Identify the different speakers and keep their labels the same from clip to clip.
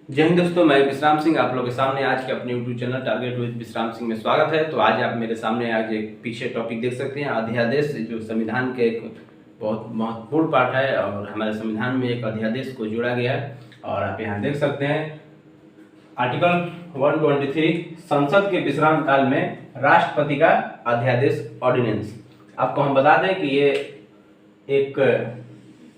Speaker 1: जय हिंद दोस्तों, मैं विश्राम सिंह आप लोगों के सामने आज के अपने यूट्यूब चैनल टारगेट विद विश्राम सिंह में स्वागत है। तो आज आप मेरे सामने आज एक पीछे टॉपिक देख सकते हैं, अध्यादेश, जो संविधान के एक बहुत महत्वपूर्ण पार्ट है और हमारे संविधान में एक अध्यादेश को जोड़ा गया है। और आप यहाँ देख सकते हैं आर्टिकल 123, संसद के विश्राम काल में राष्ट्रपति का अध्यादेश ऑर्डिनेंस। आपको हम बता दें कि ये एक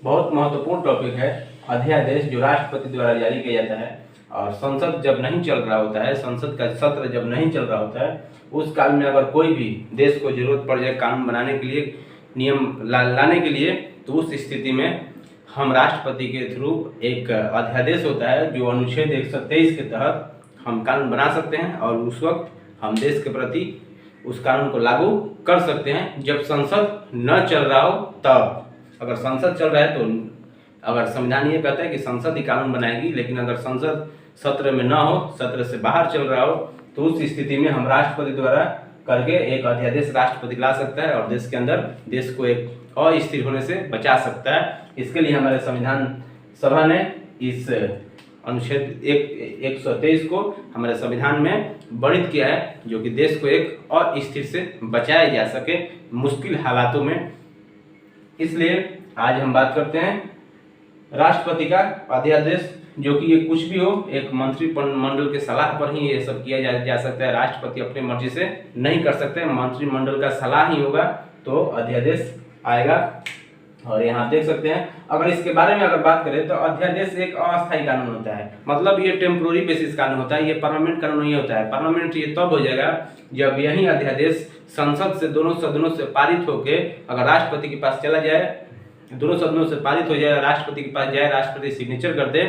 Speaker 1: बहुत महत्वपूर्ण टॉपिक है। अध्यादेश जो राष्ट्रपति द्वारा जारी किया जाता है और संसद जब नहीं चल रहा होता है, संसद का सत्र जब नहीं चल रहा होता है, उस काल में अगर कोई भी देश को जरूरत पड़ जाए कानून बनाने के लिए, नियम लाने के लिए, तो उस स्थिति में हम राष्ट्रपति के थ्रू एक अध्यादेश होता है जो अनुच्छेद 123 के तहत हम कानून बना सकते हैं और उस वक्त हम देश के प्रति उस कानून को लागू कर सकते हैं जब संसद न चल रहा हो तब। अगर संसद चल रहा है तो अगर संविधान ये कहता है कि संसद ही कानून बनाएगी, लेकिन अगर संसद सत्र में न हो, सत्र से बाहर चल रहा हो, तो उस स्थिति में हम राष्ट्रपति द्वारा करके एक अध्यादेश राष्ट्रपति ला सकता है और देश के अंदर देश को एक अस्थिर होने से बचा सकता है। इसके लिए हमारे संविधान सभा ने इस अनुच्छेद 123 को हमारे संविधान में वर्णित किया है, जो कि देश को एक अस्थिर से बचाया जा सके मुश्किल हालातों में। इसलिए आज हम बात करते हैं राष्ट्रपति का अध्यादेश, जो कि ये कुछ भी हो, एक मंत्रिमंडल के सलाह पर ही ये सब किया जा सकता है। राष्ट्रपति अपनी मर्जी से नहीं कर सकते, मंत्रिमंडल का सलाह ही होगा तो अध्यादेश आएगा। और यहाँ देख सकते हैं, अगर इसके बारे में अगर बात करें तो अध्यादेश एक अस्थायी कानून होता है, मतलब ये टेम्पोररी बेसिस कानून होता है, ये परमानेंट कानून नहीं होता है। परमानेंट ये तब हो जाएगा जब यही अध्यादेश संसद से दोनों सदनों से पारित होके अगर राष्ट्रपति के पास चला जाए, दोनों सदनों से पारित हो जाए, राष्ट्रपति के पास जाए, राष्ट्रपति सिग्नेचर कर दे,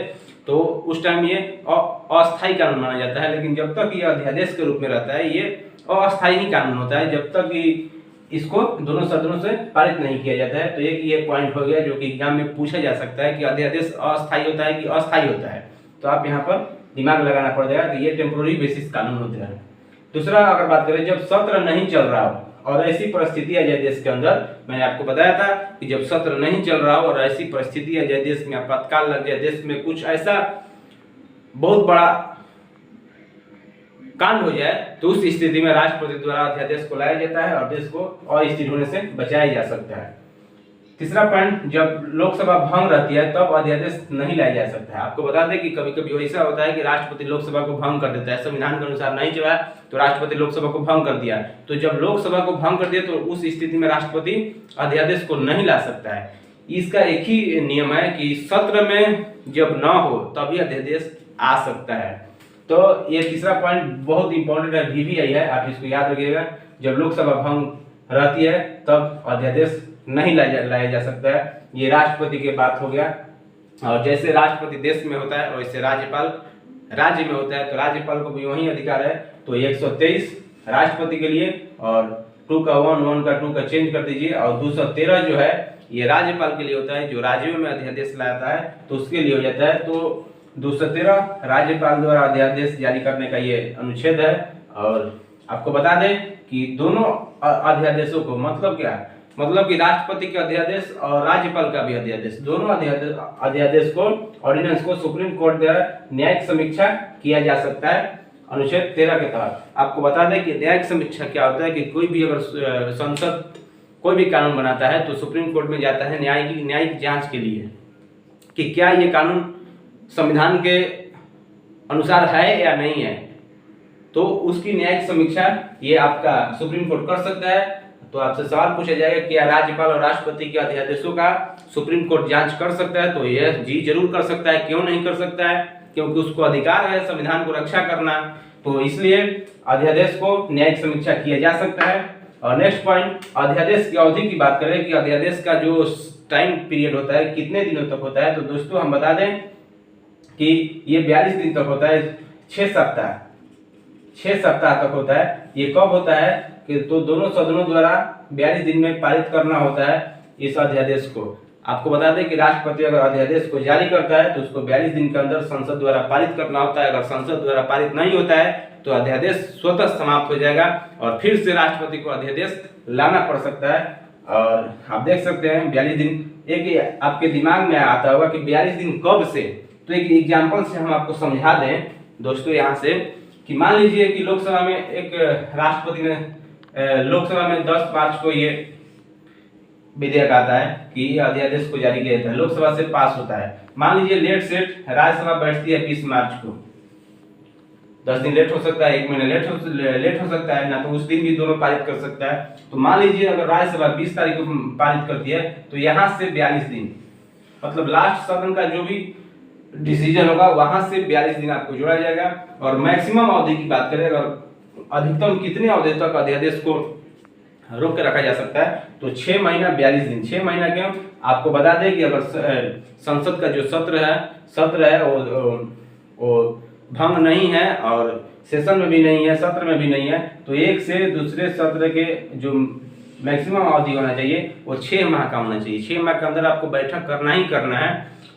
Speaker 1: तो उस टाइम ये अस्थायी कानून माना जाता है। लेकिन जब तक ये अध्यादेश के रूप में रहता है, ये अस्थायी ही कानून होता है जब तक इसको दोनों सदनों से पारित नहीं किया जाता है। तो एक ये पॉइंट हो गया जो कि एग्जाम में पूछा जा सकता है कि अध्यादेश अस्थायी होता है कि अस्थायी होता है। तो आप यहाँ पर दिमाग लगाना पड़ जाएगा कि ये टेम्पोररी बेसिस कानून होता है। दूसरा अगर बात करें, जब सत्र नहीं चल रहा हो और ऐसी परिस्थिति है देश के अंदर, मैंने आपको बताया था कि जब सत्र नहीं चल रहा हो और ऐसी परिस्थिति है देश में, आपातकाल लग जाए, देश में कुछ ऐसा बहुत बड़ा कांड हो जाए, तो उस स्थिति में राष्ट्रपति द्वारा अध्यादेश को लाया जाता है और देश को अस्थिर होने से बचाया जा सकता है। तीसरा पॉइंट, जब लोकसभा भंग रहती है तब अध्यादेश नहीं लाया जा सकता है। आपको बता दें कि कभी कभी ऐसा होता है कि राष्ट्रपति लोकसभा को भंग कर देता है, संविधान के अनुसार नहीं चला तो राष्ट्रपति लोकसभा को भंग कर दिया। तो जब लोकसभा को भंग कर दिया तो उस स्थिति में राष्ट्रपति अध्यादेश को नहीं ला सकता है। इसका एक ही नियम है कि सत्र में जब न हो तभी अध्यादेश आ सकता है। तो ये तीसरा पॉइंट बहुत इंपॉर्टेंट है, VVI है, आप इसको याद रखिएगा। जब लोकसभा भंग रहती है तब अध्यादेश नहीं लाया जा सकता है। ये राष्ट्रपति की बात हो गया। और जैसे राष्ट्रपति देश में होता है वैसे राज्यपाल राज्य में होता है, तो राज्यपाल को भी वही अधिकार है। तो 123 राष्ट्रपति के लिए और 2 का 1 का 2 का चेंज कर दीजिए, और 213 जो है ये राज्यपाल के लिए होता है, जो राज्यों में अध्यादेश लाता है तो उसके लिए हो जाता है। तो 213 राज्यपाल द्वारा अध्यादेश जारी करने का ये अनुच्छेद है। और आपको बता दें कि दोनों अध्यादेशों को मतलब क्या है, मतलब कि राष्ट्रपति का अध्यादेश और राज्यपाल का भी अध्यादेश, दोनों अध्यादेश को, ऑर्डिनेंस को सुप्रीम कोर्ट द्वारा न्यायिक समीक्षा किया जा सकता है अनुच्छेद 13 के तहत। आपको बता दें कि न्यायिक समीक्षा क्या होता है कि कोई भी अगर संसद कोई भी कानून बनाता है तो सुप्रीम कोर्ट में जाता है न्यायिक जांच के लिए कि क्या ये कानून संविधान के अनुसार है या नहीं है। तो उसकी न्यायिक समीक्षा ये आपका सुप्रीम कोर्ट कर सकता है। तो आपसे सवाल पूछा जाएगा कि क्या राज्यपाल और राष्ट्रपति के अध्यादेशों का सुप्रीम कोर्ट जांच कर सकता है, तो यह जी जरूर कर सकता है। क्यों नहीं कर सकता है? क्योंकि उसको अधिकार है संविधान को रक्षा करना, तो इसलिए अध्यादेश को न्यायिक समीक्षा किया जा सकता है। और नेक्स्ट पॉइंट, अध्यादेश की अवधि की बात करें कि अध्यादेश का जो टाइम पीरियड होता है कितने दिनों तक होता है, तो दोस्तों हम बता दें कि ये 42 दिन तक होता है, 6 सप्ताह तक होता है। ये कब होता है कि तो दोनों सदनों द्वारा 42 दिन में पारित करना होता है इस अध्यादेश को। आपको बता दें कि राष्ट्रपति अगर अध्यादेश को जारी करता है तो उसको 42 दिन के अंदर संसद द्वारा पारित करना होता है। अगर संसद द्वारा पारित नहीं होता है तो अध्यादेश स्वतः समाप्त हो जाएगा और फिर से राष्ट्रपति को अध्यादेश लाना पड़ सकता है। और आप देख सकते हैं 42 दिन, एक आपके दिमाग में आता होगा कि 42 दिन कब से, तो एक एग्जाम्पल से हम आपको समझा दें दोस्तों यहाँ से कि मान लीजिए कि लोकसभा में एक राष्ट्रपति ने लोकसभा में 10 मार्च को ये विधेयक आता है कि ये अध्यादेश को जारी किया जाता है, लोकसभा से पास होता है। मान लीजिए लेट सेट राज्यसभा बैठती है 20 मार्च को, 10 दिन लेट हो सकता है, 1 महीना लेट हो सकता है ना, तो उस दिन भी दोनों पारित कर सकता है। तो मान लीजिए अगर राज्यसभा 20 तारीख को पारित करती है तो यहाँ से 42 दिन, मतलब लास्ट सदन का जो भी डिसीजन होगा वहां से 42 दिन आपको जोड़ा जाएगा। और मैक्सिमम अवधि की बात करें, अगर अधिकतम कितने अवधि तक अध्यादेश को रोक के रखा जा सकता है, तो 6 महीना 42 दिन। 6 महीना क्यों, आपको बता दें कि अगर संसद का जो सत्र है वो भंग नहीं है और सेशन में भी नहीं है, सत्र में भी नहीं है, तो एक से दूसरे सत्र के जो मैक्सिमम अवधि होना चाहिए वो 6 माह का होना चाहिए। 6 माह के अंदर आपको बैठक करना ही करना है।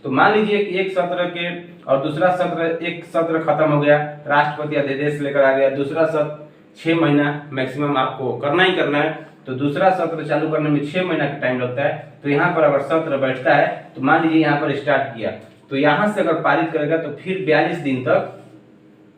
Speaker 1: तो मान लीजिए कि एक सत्र के और दूसरा सत्र, एक सत्र खत्म हो गया, राष्ट्रपति अध्यादेश लेकर आ गया, दूसरा सत्र 6 महीना मैक्सिमम आपको करना ही करना है, तो दूसरा सत्र चालू करने में 6 महीना का टाइम लगता है। तो यहाँ पर अगर सत्र बैठता है तो मान लीजिए यहाँ पर स्टार्ट किया, तो यहाँ से अगर पारित करेगा तो फिर 42 दिन तक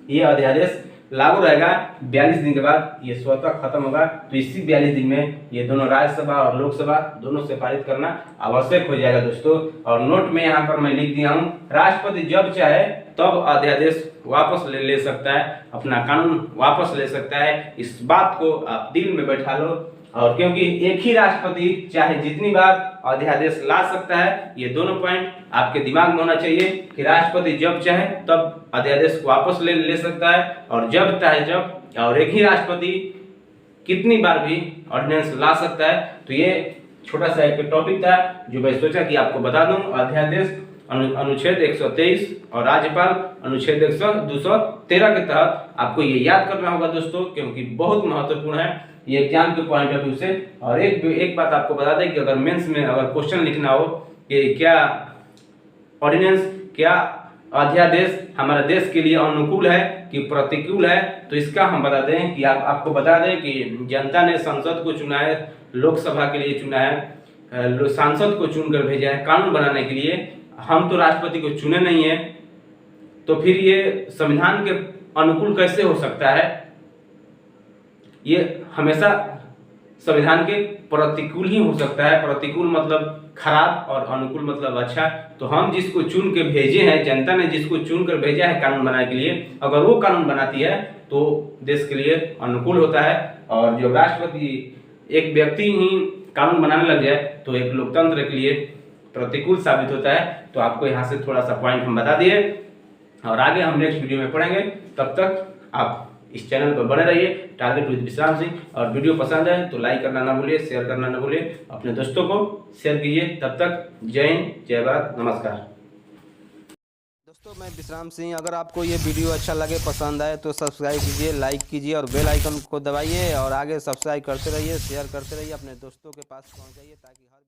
Speaker 1: ये अध्यादेश लागू रहेगा। 42 दिन के बाद ये स्वतः खत्म होगा। तो इसी 42 दिन में ये दोनों राज्यसभा और लोकसभा दोनों से पारित करना आवश्यक हो जाएगा दोस्तों। और नोट में यहाँ पर मैं लिख दिया हूँ, राष्ट्रपति जब चाहे तब अध्यादेश वापस ले सकता है, अपना कानून वापस ले सकता है। इस बात को आप दिल में बैठा लो। और क्योंकि एक ही राष्ट्रपति चाहे जितनी बार अध्यादेश ला सकता है, ये दोनों पॉइंट आपके दिमाग में होना चाहिए कि राष्ट्रपति जब चाहे तब अध्यादेश को वापस ले सकता है, और जब चाहे जब, और एक ही राष्ट्रपति कितनी बार भी ऑर्डिनेंस ला सकता है। तो ये छोटा सा एक टॉपिक था जो मैं सोचा कि आपको बता दूं। अध्यादेश अनुच्छेद 123 और राज्यपाल अनुच्छेद 213 के तहत आपको ये याद करना होगा दोस्तों, क्योंकि बहुत महत्वपूर्ण है ये एग्जाम के पॉइंट ऑफ व्यू से। और एक बात आपको बता दें कि अगर मेंस में अगर क्वेश्चन लिखना हो कि क्या ऑर्डिनेंस, क्या अध्यादेश हमारे देश के लिए अनुकूल है कि प्रतिकूल है, तो इसका हम बता दें कि आपको बता दें कि जनता ने संसद को चुना है, लोकसभा के लिए चुना है, सांसद को चुनकर भेजा है कानून बनाने के लिए। हम तो राष्ट्रपति को चुने नहीं है, तो फिर ये संविधान के अनुकूल कैसे हो सकता है? ये हमेशा संविधान के प्रतिकूल ही हो सकता है। प्रतिकूल मतलब खराब और अनुकूल मतलब अच्छा। तो हम जिसको चुन के भेजे हैं, जनता ने जिसको चुन कर भेजा है कानून बनाने के लिए, अगर वो कानून बनाती है तो देश के लिए अनुकूल होता है। और जब राष्ट्रपति एक व्यक्ति ही कानून बनाने लग जाए तो एक लोकतंत्र के लिए प्रतिकूल साबित होता है। तो आपको यहाँ से थोड़ा सा पॉइंट हम बता दिए, और आगे हम नेक्स्ट वीडियो में पढ़ेंगे। तब तक आप इस चैनल पर बने रहिए, टारगेट विद विश्राम सिंह। और वीडियो पसंद है तो लाइक करना ना भूलिए, शेयर करना ना भूलिए, अपने दोस्तों को शेयर कीजिए। तब तक जय हिंद, जय भारत, नमस्कार
Speaker 2: दोस्तों। मैं विश्राम सिंह। अगर आपको ये वीडियो अच्छा लगे, पसंद आए तो सब्सक्राइब कीजिए, लाइक कीजिए और बेल आइकन को दबाइए, और आगे सब्सक्राइब करते रहिए, शेयर करते रहिए, अपने दोस्तों के पास पहुँचाइए ताकि हर